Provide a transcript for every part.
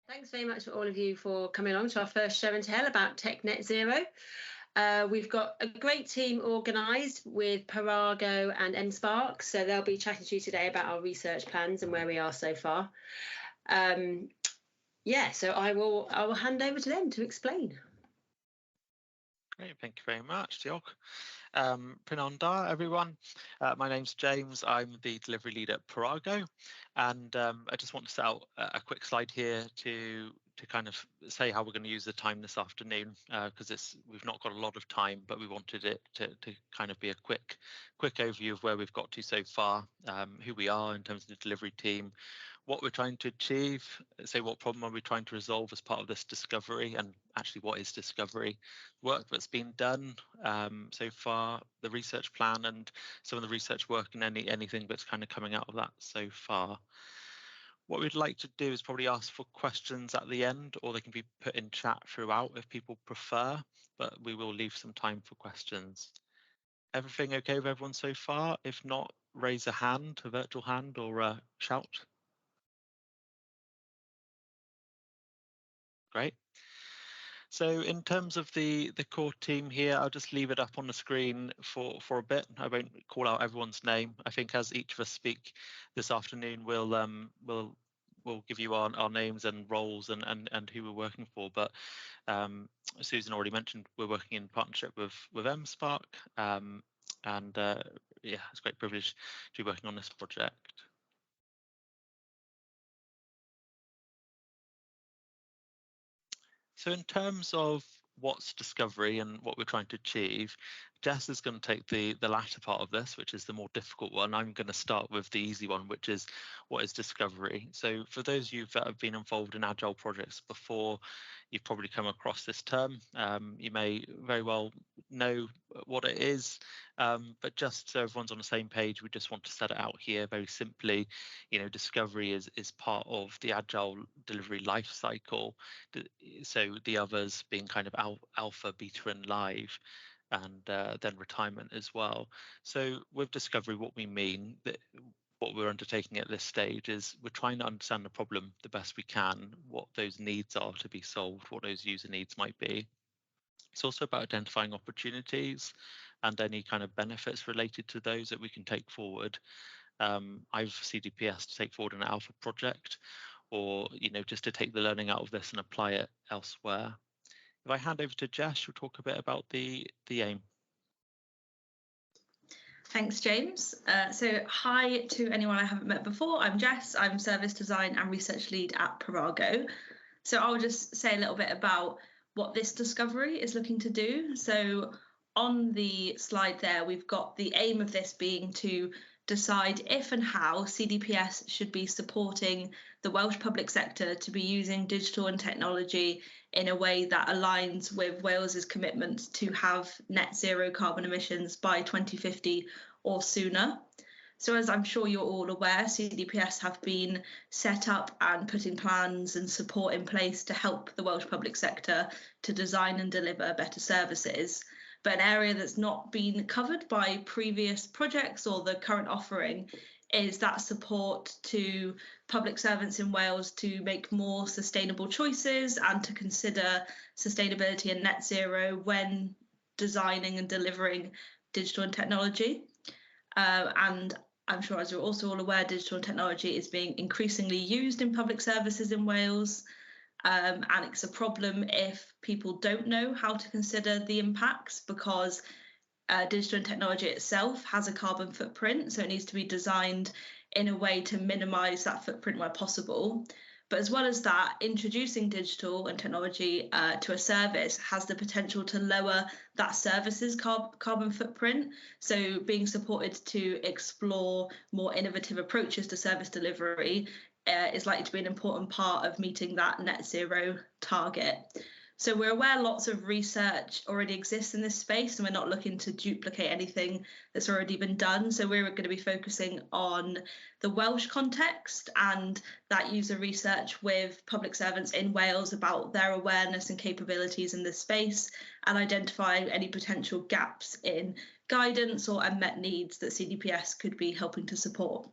Thanks very much for all of you for coming along to our first show and tell about Tech Net Zero. We've got a great team organised with Parago and NSpark, so they'll be chatting to you today about our research plans and where we are so far. So I will hand over to them to explain. Great, thank you very much, Diolch. Prynawn da, everyone. My name's James. I'm the delivery lead at Parago, and I just want to set out a quick slide here to kind of say how we're going to use the time this afternoon, because we've not got a lot of time, but we wanted it to kind of be a quick overview of where we've got to so far, who we are in terms of the delivery team, what we're trying to achieve, say what problem are we trying to resolve as part of this discovery, and actually what is discovery, work that's been done so far, the research plan, and some of the research work and anything that's kind of coming out of that so far. What we'd like to do is probably ask for questions at the end, or they can be put in chat throughout if people prefer, but we will leave some time for questions. Everything okay with everyone so far? If not, raise a hand, a virtual hand, or shout. Great. So in terms of the core team here, I'll just leave it up on the screen for a bit. I won't call out everyone's name. I think as each of us speak this afternoon, we'll give you our names and roles and who we're working for. But Susan already mentioned we're working in partnership with NSpark, and yeah, it's a great privilege to be working on this project. So in terms of what's discovery and what we're trying to achieve, Jess is going to take the latter part of this, which is the more difficult one. I'm going to start with the easy one, which is what is discovery. So for those of you that have been involved in agile projects before, you've probably come across this term. You may very well know what it is, but just so everyone's on the same page, we just want to set it out here very simply. You know, discovery is part of the agile delivery life cycle. So the others being kind of alpha, beta, and live, and then retirement as well. So with discovery, what we mean, that what we're undertaking at this stage is we're trying to understand the problem the best we can, what those needs are to be solved, what those user needs might be. It's also about identifying opportunities and any kind of benefits related to those that we can take forward. I've CDPS to take forward an alpha project, or just to take the learning out of this and apply it elsewhere. If I hand over to Jess, she'll talk a bit about the aim. Thanks, James. So hi to anyone I haven't met before. I'm Jess. I'm Service Design and Research Lead at Parago. So I'll just say a little bit about what this discovery is looking to do. So on the slide there, we've got the aim of this being to decide if and how CDPS should be supporting the Welsh public sector to be using digital and technology in a way that aligns with Wales's commitment to have net zero carbon emissions by 2050 or sooner. So as I'm sure you're all aware, CDPS have been set up and putting plans and support in place to help the Welsh public sector to design and deliver better services. But an area that's not been covered by previous projects or the current offering is that support to public servants in Wales to make more sustainable choices and to consider sustainability and net zero when designing and delivering digital and technology. And I'm sure, as you're also all aware, digital and technology is being increasingly used in public services in Wales. And it's a problem if people don't know how to consider the impacts, because digital and technology itself has a carbon footprint, so it needs to be designed in a way to minimise that footprint where possible. But as well as that, introducing digital and technology to a service has the potential to lower that service's carbon footprint. So being supported to explore more innovative approaches to service delivery is likely to be an important part of meeting that net zero target. So we're aware lots of research already exists in this space, and we're not looking to duplicate anything that's already been done. So we're going to be focusing on the Welsh context and that user research with public servants in Wales about their awareness and capabilities in this space, and identify any potential gaps in guidance or unmet needs that CDPS could be helping to support.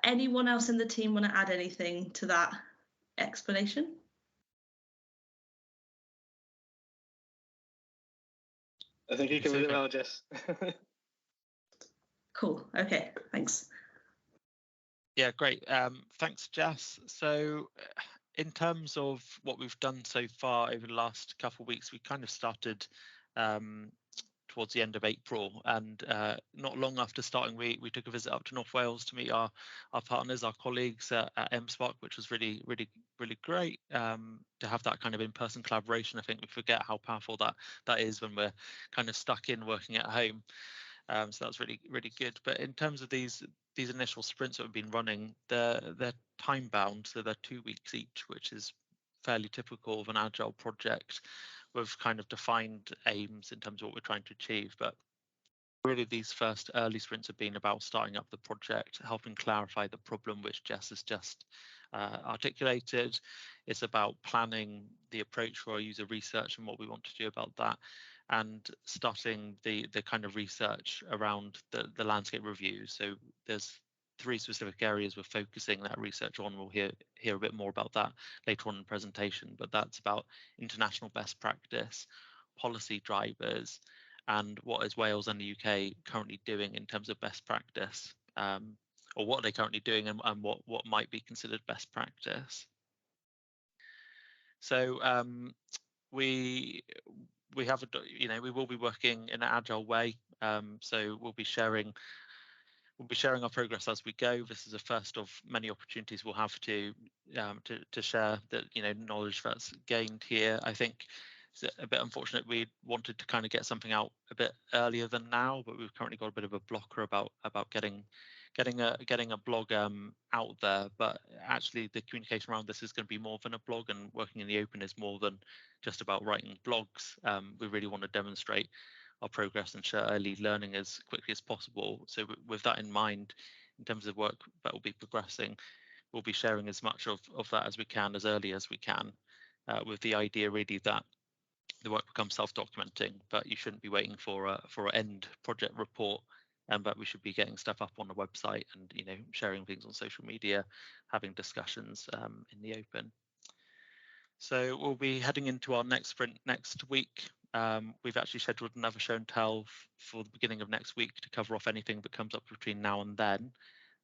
Anyone else in the team want to add anything to that? explanation? I think you can read it now, Jess. Cool. Okay, thanks. Yeah, great. Thanks, Jess. So in terms of what we've done so far over the last couple of weeks, we kind of started towards the end of April, and not long after starting, we took a visit up to North Wales to meet our partners, our colleagues at MSpark, which was really great to have that kind of in-person collaboration. I think we forget how powerful that is when we're kind of stuck in working at home. So that's really good. But in terms of these initial sprints that we've been running, they're time bound, so they're 2 weeks each, which is fairly typical of an agile project with kind of defined aims in terms of what we're trying to achieve. But really these first early sprints have been about starting up the project, helping clarify the problem which Jess has just articulated. It's about planning the approach for our user research and what we want to do about that, and starting the kind of research around the landscape review. So there's 3 specific areas we're focusing that research on. We'll hear a bit more about that later on in the presentation, but that's about international best practice, policy drivers, and what is Wales and the UK currently doing in terms of best practice, or what are they currently doing and what might be considered best practice. So we have we will be working in an agile way. So we'll be sharing our progress as we go. This is the first of many opportunities we'll have to share that knowledge that's gained here. I think it's a bit unfortunate. We wanted to kind of get something out a bit earlier than now, but we've currently got a bit of a blocker about getting a blog out there. But actually the communication around this is going to be more than a blog, and working in the open is more than just about writing blogs. We really want to demonstrate our progress and share early learning as quickly as possible. So with that in mind, in terms of work that will be progressing, we'll be sharing as much of that as we can, as early as we can, with the idea really that the work becomes self-documenting, but you shouldn't be waiting for an end project report, but we should be getting stuff up on the website and sharing things on social media, having discussions in the open. So we'll be heading into our next sprint next week. We've actually scheduled another show and tell for the beginning of next week to cover off anything that comes up between now and then,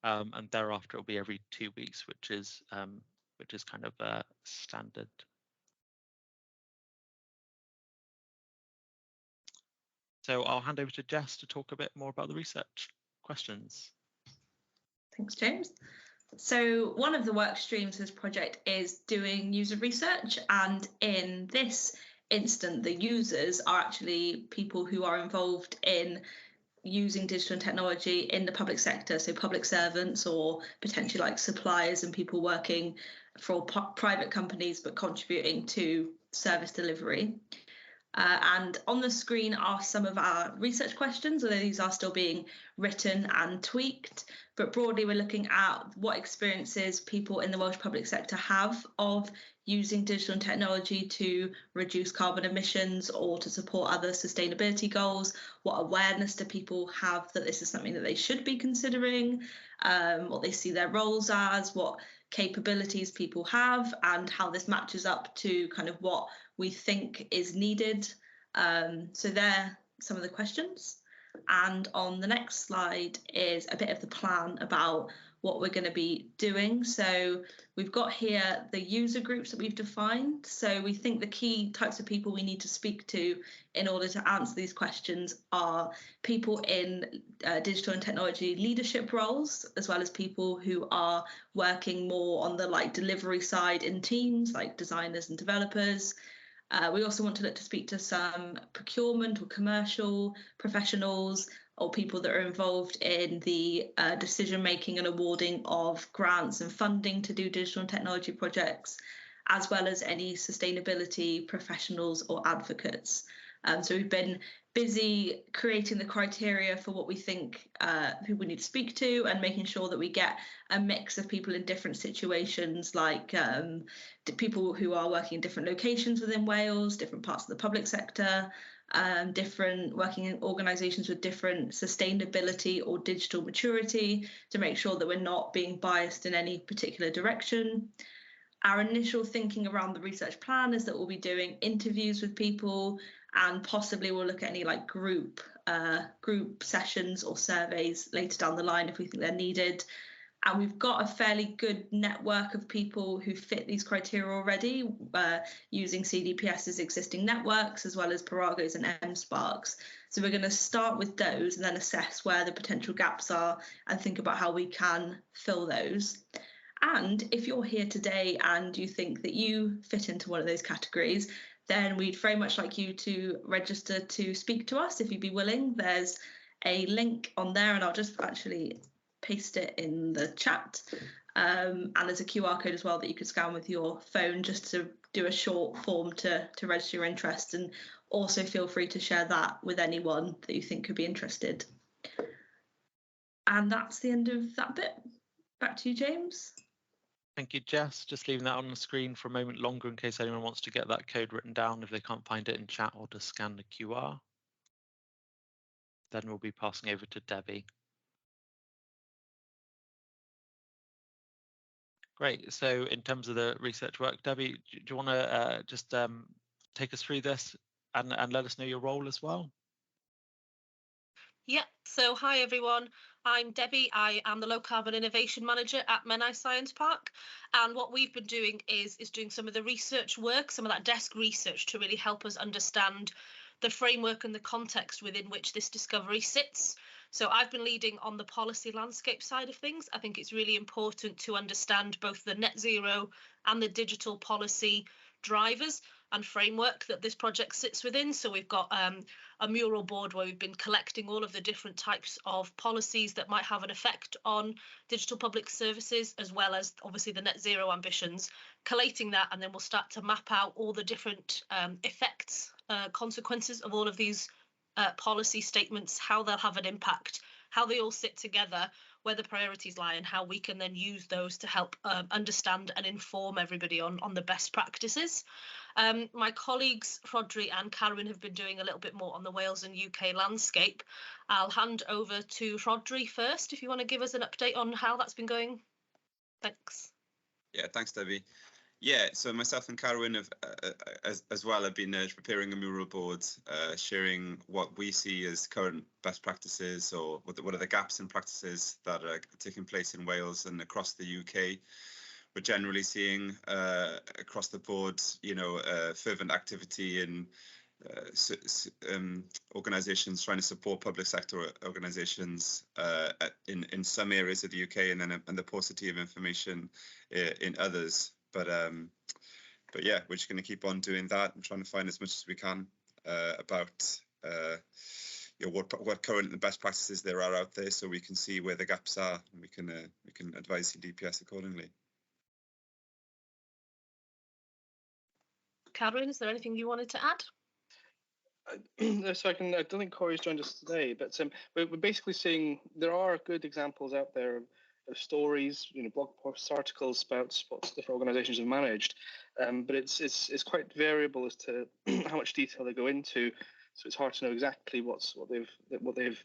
and thereafter it'll be every 2 weeks, which is kind of standard. So I'll hand over to Jess to talk a bit more about the research questions. Thanks, James. So one of the work streams of this project is doing user research, and in this instant, the users are actually people who are involved in using digital and technology in the public sector, so public servants or potentially like suppliers and people working for private companies but contributing to service delivery. And on the screen are some of our research questions, although these are still being written and tweaked. But broadly, we're looking at what experiences people in the Welsh public sector have of using digital and technology to reduce carbon emissions or to support other sustainability goals. What awareness do people have that this is something that they should be considering, what they see their roles as, what capabilities people have, and how this matches up to kind of what we think is needed. So they're some of the questions. And on the next slide is a bit of the plan about what we're going to be doing. So we've got here the user groups that we've defined. So we think the key types of people we need to speak to in order to answer these questions are people in digital and technology leadership roles, as well as people who are working more on the delivery side in teams, like designers and developers. We also want to look to speak to some procurement or commercial professionals or people that are involved in the decision-making and awarding of grants and funding to do digital and technology projects, as well as any sustainability professionals or advocates. So we've been busy creating the criteria for what we think who we need to speak to, and making sure that we get a mix of people in different situations, like people who are working in different locations within Wales, different parts of the public sector, different working in organisations with different sustainability or digital maturity, to make sure that we're not being biased in any particular direction. Our initial thinking around the research plan is that we'll be doing interviews with people, and possibly we'll look at any like group sessions or surveys later down the line if we think they're needed. And we've got a fairly good network of people who fit these criteria already, using CDPS's existing networks as well as Parago's and MSparks. So we're going to start with those and then assess where the potential gaps are and think about how we can fill those. And if you're here today and you think that you fit into one of those categories, then we'd very much like you to register to speak to us if you'd be willing. There's a link on there, and I'll just actually paste it in the chat. And there's a QR code as well that you could scan with your phone just to do a short form to register your interest. And also feel free to share that with anyone that you think could be interested. And that's the end of that bit. Back to you, James. Thank you, Jess. Just leaving that on the screen for a moment longer in case anyone wants to get that code written down if they can't find it in chat, or just scan the QR. Then we'll be passing over to Debbie. Great. So in terms of the research work, Debbie, do you want to just take us through this and let us know your role as well? Yeah, so hi everyone, I'm Debbie. I am the Low Carbon Innovation Manager at Menai Science Park, and what we've been doing is doing some of the research work, some of that desk research to really help us understand the framework and the context within which this discovery sits. So I've been leading on the policy landscape side of things. I think it's really important to understand both the net zero and the digital policy drivers and framework that this project sits within. So we've got a mural board where we've been collecting all of the different types of policies that might have an effect on digital public services, as well as obviously the net zero ambitions, collating that, and then we'll start to map out all the different effects, consequences of all of these policy statements, how they'll have an impact, how they all sit together, where the priorities lie, and how we can then use those to help understand and inform everybody on the best practices. My colleagues Rhodri and Carwyn have been doing a little bit more on the Wales and UK landscape. I'll hand over to Rhodri first, if you want to give us an update on how that's been going. Thanks. Yeah, thanks, Debbie. Yeah, so myself and Carwyn have, as well, have been preparing a mural board, sharing what we see as current best practices, or what are the gaps in practices that are taking place in Wales and across the UK. We're generally seeing across the board, fervent activity in organisations trying to support public sector organisations in some areas of the UK, and then the paucity of information in others. But yeah, we're just going to keep on doing that and trying to find as much as we can about what current and best practices there are out there, so we can see where the gaps are, and we can advise CDPS accordingly. Carwyn, is there anything you wanted to add? So I don't think Corey's joined us today, but we're basically seeing there are good examples out there of stories, blog posts, articles about what different organisations have managed, but it's quite variable as to how much detail they go into. So it's hard to know exactly what they've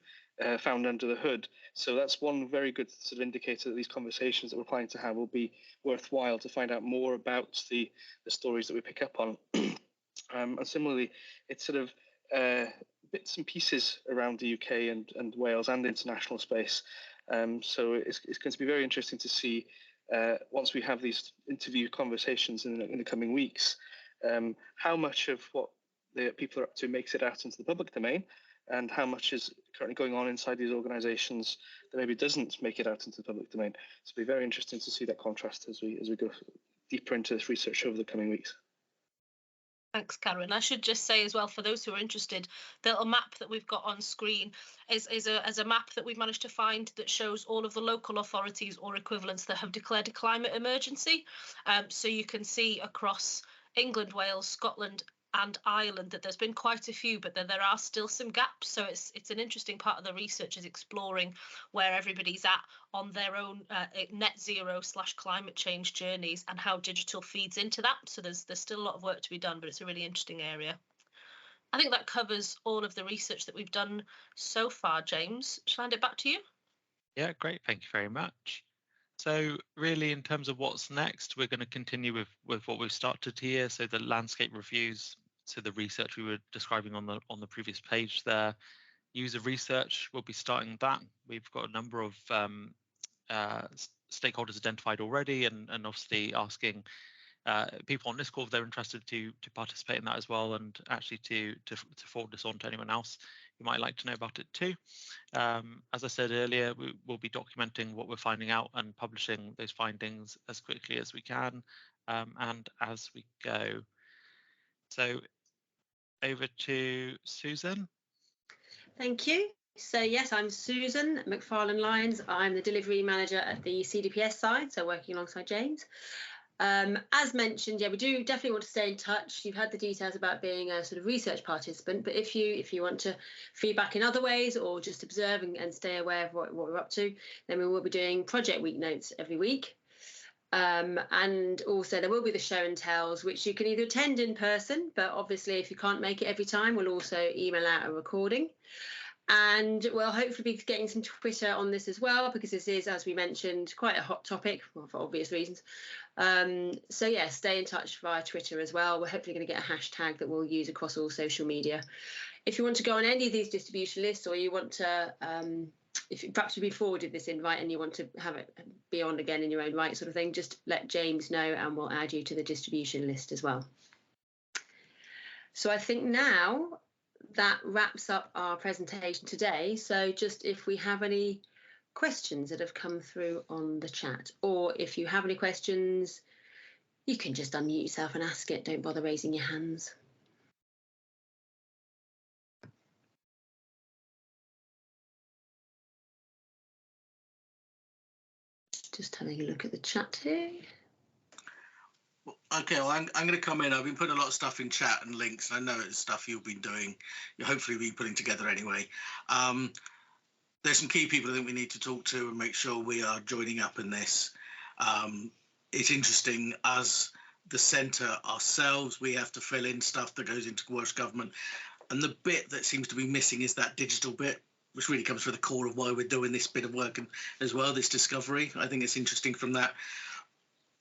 found under the hood. So that's one very good sort of indicator that these conversations that we're planning to have will be worthwhile, to find out more about the stories that we pick up on. And similarly, it's sort of bits and pieces around the UK and Wales and the international space. So it's going to be very interesting to see, once we have these interview conversations in the coming weeks, how much of what the people are up to makes it out into the public domain, and how much is currently going on inside these organisations that maybe doesn't make it out into the public domain. So it'll be very interesting to see that contrast as we go deeper into this research over the coming weeks. Thanks, Karen. I should just say as well, for those who are interested, the little map that we've got on screen is a map that we've managed to find that shows all of the local authorities or equivalents that have declared a climate emergency. So you can see across England, Wales, Scotland and Ireland that there's been quite a few, but there are still some gaps. So it's an interesting part of the research, is exploring where everybody's at on their own net zero / climate change journeys, and how digital feeds into that. So there's still a lot of work to be done, but it's a really interesting area. I think that covers all of the research that we've done so far. James, shall I hand it back to you? Yeah, great. Thank you very much. So really, in terms of what's next, we're going to continue with what we've started here. So the landscape reviews, so the research we were describing on the previous page there. User research, we'll be starting that. We've got a number of stakeholders identified already, and obviously asking people on this call if they're interested to participate in that as well, and actually to forward this on to anyone else who might like to know about it too. As I said earlier, we will be documenting what we're finding out and publishing those findings as quickly as we can and as we go. So over to Susan. Thank you. So yes, I'm Susan McFarlane-Lyons. I'm the delivery manager at the CDPS side, so working alongside James. As mentioned, yeah, we do definitely want to stay in touch. You've had the details about being a sort of research participant, but if you want to feedback in other ways or just observe and stay aware of what we're up to, then we will be doing project week notes every week. And also there will be the show and tells, which you can either attend in person, but obviously if you can't make it every time, we'll also email out a recording. And we'll hopefully be getting some Twitter on this as well, because this is, as we mentioned, quite a hot topic, well, for obvious reasons. So yeah, stay in touch via Twitter as well. We're hopefully going to get a hashtag that we'll use across all social media. If you want to go on any of these distribution lists, or you want to, if perhaps you've been forwarded this invite and you want to have it be on again in your own right sort of thing, just let James know and we'll add you to the distribution list as well. So I think now that wraps up our presentation today. So just if we have any questions that have come through on the chat, or if you have any questions, you can just unmute yourself and ask it. Don't bother raising your hands. Just having a look at the chat here. Okay, well, I'm going to come in. I've been putting a lot of stuff in chat and links, and I know it's stuff you've been doing. You'll hopefully be putting together anyway. There's some key people I think we need to talk to and make sure we are joining up in this. It's interesting, as the centre ourselves, we have to fill in stuff that goes into Welsh Government. And the bit that seems to be missing is that digital bit, which really comes to the core of why we're doing this bit of work as well, this discovery. I think it's interesting from that.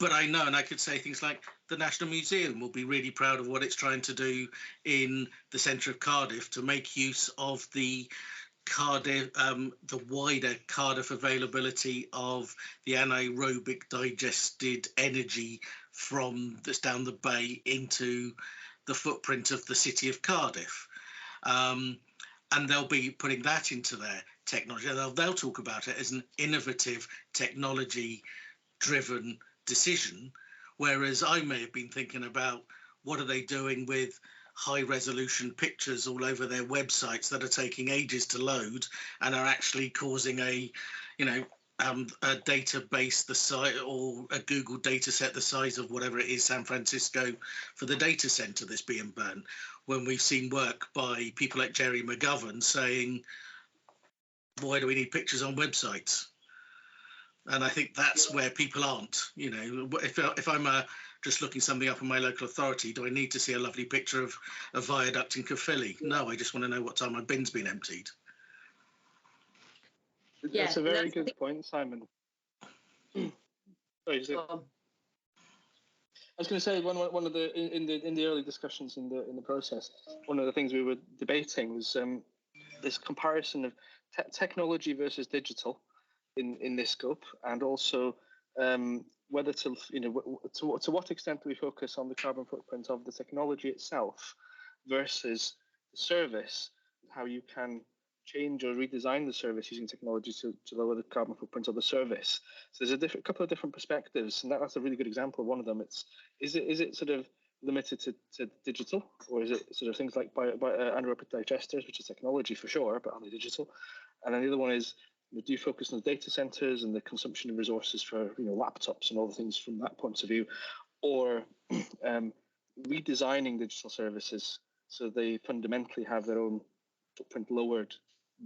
But I know, and I could say things like the National Museum will be really proud of what it's trying to do in the centre of Cardiff to make use of the Cardiff, the wider Cardiff availability of the anaerobic digested energy that's down the bay into the footprint of the city of Cardiff. And they'll be putting that into their technology. They'll talk about it as an innovative technology-driven decision, whereas I may have been thinking about what are they doing with high-resolution pictures all over their websites that are taking ages to load and are actually causing a database the size, or a Google data set the size of whatever it is, San Francisco, for the data center that's being burnt, when we've seen work by people like Jerry McGovern saying, why do we need pictures on websites? And I think that's where people aren't. If I'm just looking something up in my local authority, do I need to see a lovely picture of a viaduct in Caerphilly? No, I just want to know what time my bin's been emptied. That's a very good point, Simon. Sorry, I was going to say one of the in the early discussions in the process, one of the things we were debating was this comparison of technology versus digital in this scope, and also whether to what extent do we focus on the carbon footprint of the technology itself versus the service, how you can change or redesign the service using technology to lower the carbon footprint of the service. So there's a couple of different perspectives, and that's a really good example of one of them. Is it sort of limited to digital, or is it sort of things like anaerobic digesters, which is technology for sure, but are they digital? And then the other one is, do you focus on the data centers and the consumption of resources for laptops and all the things from that point of view, or redesigning digital services so they fundamentally have their own footprint lowered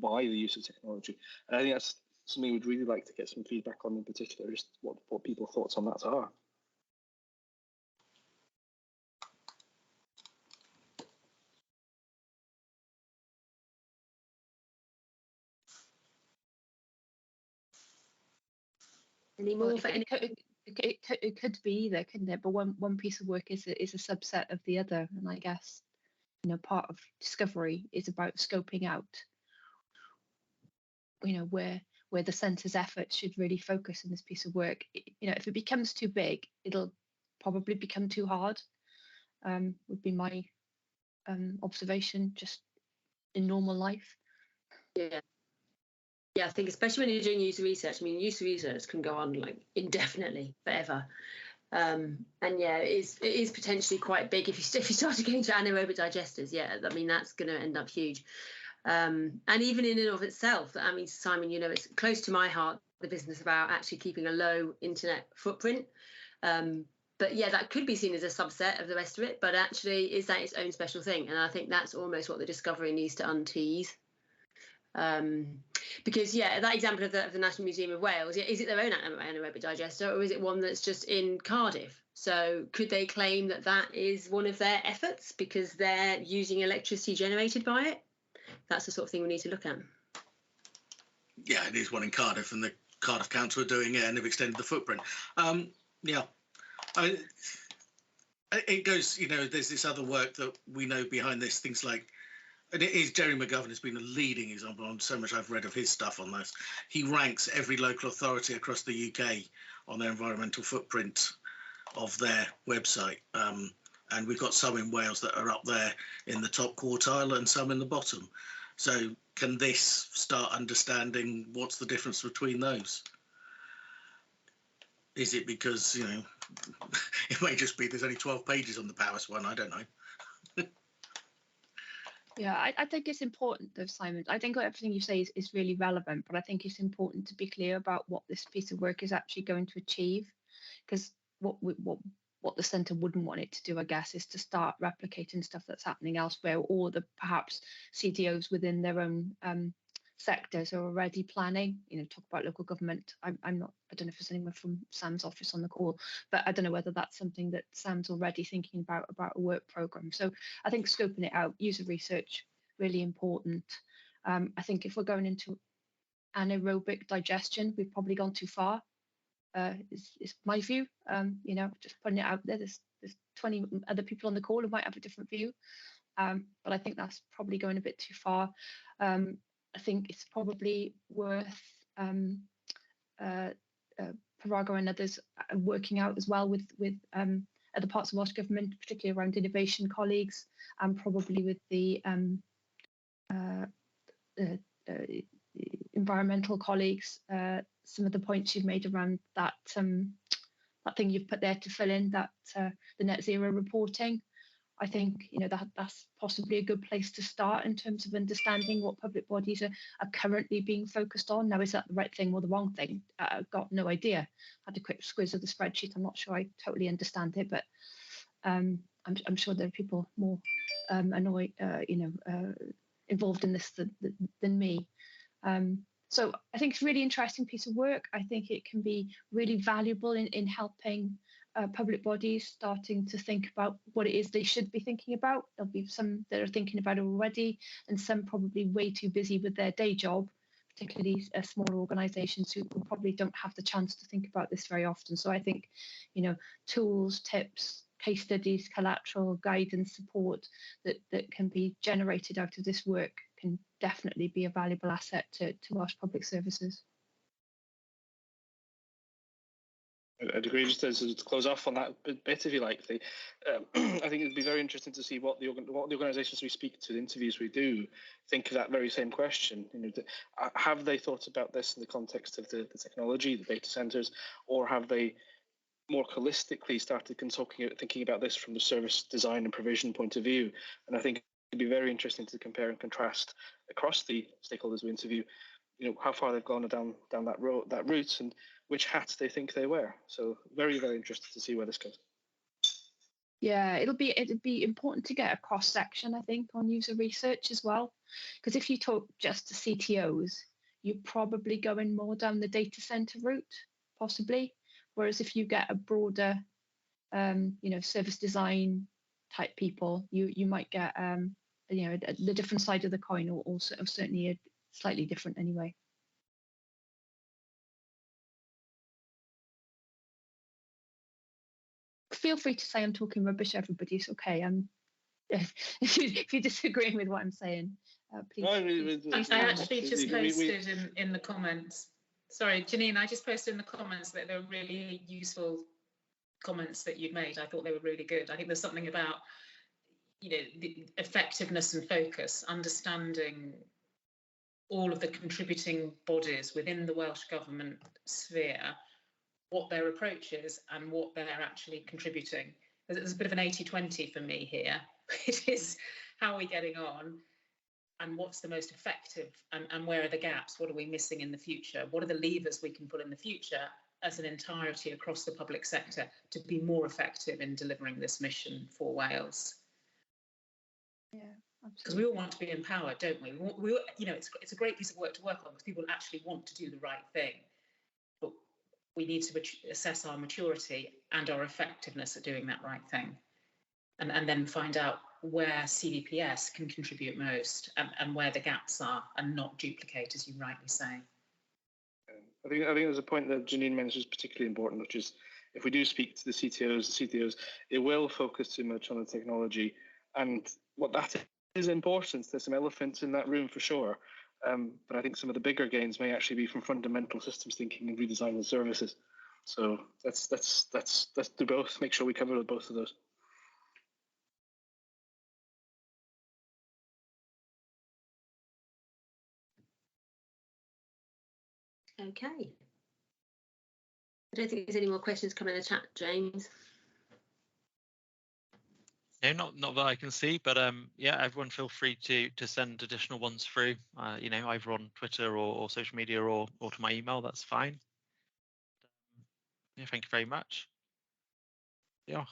by the use of technology? And I think that's something we'd really like to get some feedback on, in particular, just what people's thoughts on that are. Any Well, more for any? it could be either, couldn't it? But one piece of work is a subset of the other, and I guess part of discovery is about scoping out where the centre's efforts should really focus in this piece of work. If it becomes too big, it'll probably become too hard. Would be my observation just in normal life. Yeah, I think especially when you're doing user research. I mean, user research can go on like indefinitely, forever. And yeah, it is potentially quite big if you started going to anaerobic digesters. Yeah, I mean that's going to end up huge. And even in and of itself, I mean, Simon, it's close to my heart, the business about actually keeping a low internet footprint. But yeah, that could be seen as a subset of the rest of it, but actually is that its own special thing? And I think that's almost what the discovery needs to untease. Because yeah, that example of the National Museum of Wales, is it their own anaerobic digester, or is it one that's just in Cardiff? So could they claim that that is one of their efforts because they're using electricity generated by it? That's the sort of thing we need to look at. Yeah, it is one in Cardiff, and the Cardiff Council are doing it, and they've extended the footprint. Yeah, it goes. There's this other work that we know behind this, things like, and it is Jerry McGovern has been a leading example on so much I've read of his stuff on this. He ranks every local authority across the UK on their environmental footprint of their website. And we've got some in Wales that are up there in the top quartile and some in the bottom. So can this start understanding what's the difference between those? Is it because, it may just be there's only 12 pages on the Powers one, I don't know. Yeah, I think it's important though, Simon. I think everything you say is really relevant, but I think it's important to be clear about what this piece of work is actually going to achieve, because what the centre wouldn't want it to do, I guess, is to start replicating stuff that's happening elsewhere, or the perhaps CTOs within their own sectors are already planning. Talk about local government. I don't know if there's anyone from Sam's office on the call, but I don't know whether that's something that Sam's already thinking about a work programme. So I think scoping it out, user research, really important. I think if we're going into anaerobic digestion, we've probably gone too far. Is my view. Just putting it out there. There's 20 other people on the call who might have a different view, but I think that's probably going a bit too far. I think it's probably worth Parago and others working out as well with other parts of Welsh Government, particularly around innovation colleagues, and probably with the environmental colleagues. Some of the points you've made around that that thing you've put there to fill in that the net zero reporting. I think that's possibly a good place to start in terms of understanding what public bodies are currently being focused on. Now, is that the right thing or the wrong thing? I've got no idea. I had a quick squiz of the spreadsheet. I'm not sure I totally understand it, but I'm sure there are people more involved in this than me. So I think it's a really interesting piece of work. I think it can be really valuable in helping public bodies starting to think about what it is they should be thinking about. There'll be some that are thinking about it already, and some probably way too busy with their day job, particularly smaller organisations who probably don't have the chance to think about this very often. So I think, tools, tips, case studies, collateral, guidance, support that can be generated out of this work can definitely be a valuable asset to Welsh Public Services. I'd agree. Just to close off on that bit, if you like, I think it'd be very interesting to see what the organisations we speak to, the interviews we do, think of that very same question. Have they thought about this in the context of the technology, the data centres, or have they more holistically started thinking about this from the service design and provision point of view? And I think it'd be very interesting to compare and contrast across the stakeholders we interview, how far they've gone down that route, and which hats they think they wear. So very, very interested to see where this goes. Yeah, it'd be important to get a cross section, I think, on user research as well, because if you talk just to CTOs, you're probably going more down the data center route, possibly. Whereas if you get a broader, service design type people, you might get, the different side of the coin, or certainly a slightly different anyway. feel free to say I'm talking rubbish, everybody. It's okay. If you're disagreeing with what I'm saying, please. I actually just posted in the comments. Sorry, Janine, I just posted in the comments that there were really useful comments that you'd made. I thought they were really good. I think there's something about, the effectiveness and focus, understanding all of the contributing bodies within the Welsh Government sphere, what their approach is and what they're actually contributing. There's a bit of an 80-20 for me here. It is, how are we getting on and what's the most effective, and where are the gaps? What are we missing in the future? What are the levers we can pull in the future as an entirety across the public sector to be more effective in delivering this mission for Wales? Yeah, because we all want to be empowered, don't we? It's a great piece of work to work on because people actually want to do the right thing, but we need to assess our maturity and our effectiveness at doing that right thing, and then find out where CDPS can contribute most and where the gaps are, and not duplicate, as you rightly say. I think there's a point that Janine mentions particularly important, which is if we do speak to the CTOs, it will focus too much on the technology, and what that is important. There's some elephants in that room for sure, but I think some of the bigger gains may actually be from fundamental systems thinking and redesign of services. So let's do both. Make sure we cover both of those. Okay. I don't think there's any more questions coming in the chat, James. No, not that I can see, but yeah, everyone feel free to send additional ones through, either on Twitter or social media or to my email. That's fine. Yeah, thank you very much. Yeah.